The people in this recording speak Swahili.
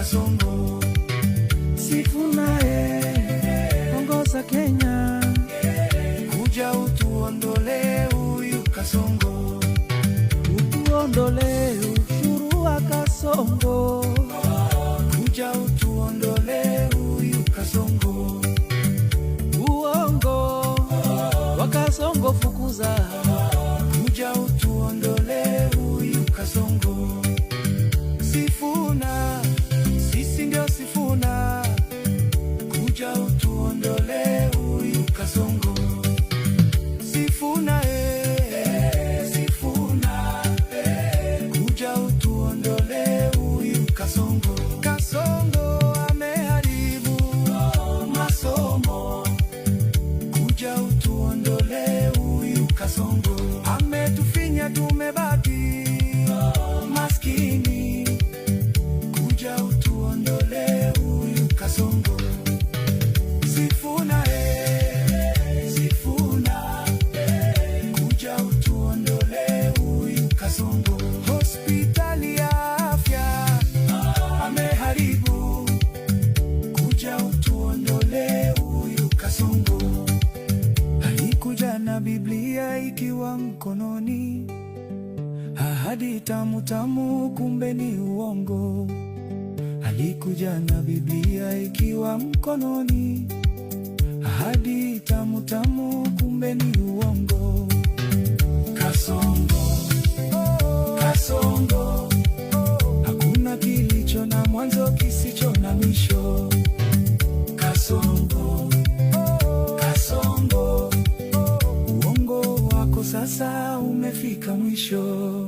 Kasongo. Sifuna ongoza Kenya, kuja utuondole huyu Kasongo, utuondole ushuru wa Kasongo, kuja utuondole huyu Kasongo, uongo wa Kasongo fukuza, kuja utuondole huyu Kasongo. Sifuna, sisi ndio Sifuna, kuja utuondole huyu Kasongo. Sifuna Sifuna, kuja utuondole huyu Kasongo. Kasongo ameharibu masomo, kuja utuondole huyu Kasongo. Ametufinya tumebaki maskini, kuja utuondole huyu Kasongo. Sifuna Sifuna, kuja utuondole huyu Kasongo. Hospitali ya afya ameharibu, kuja utuondole huyu Kasongo. Alikuja na Biblia ikiwa mkononi, ahadi tamu tamu kumbe ni uongo. Alikuja na Biblia ikiwa mkononi, ahadi tamu tamu kumbe ni uongo. Kasongo, Kasongo, hakuna kilicho na mwanzo kisicho na mwisho. Kasongo, Kasongo, uongo wako sasa umefika mwisho.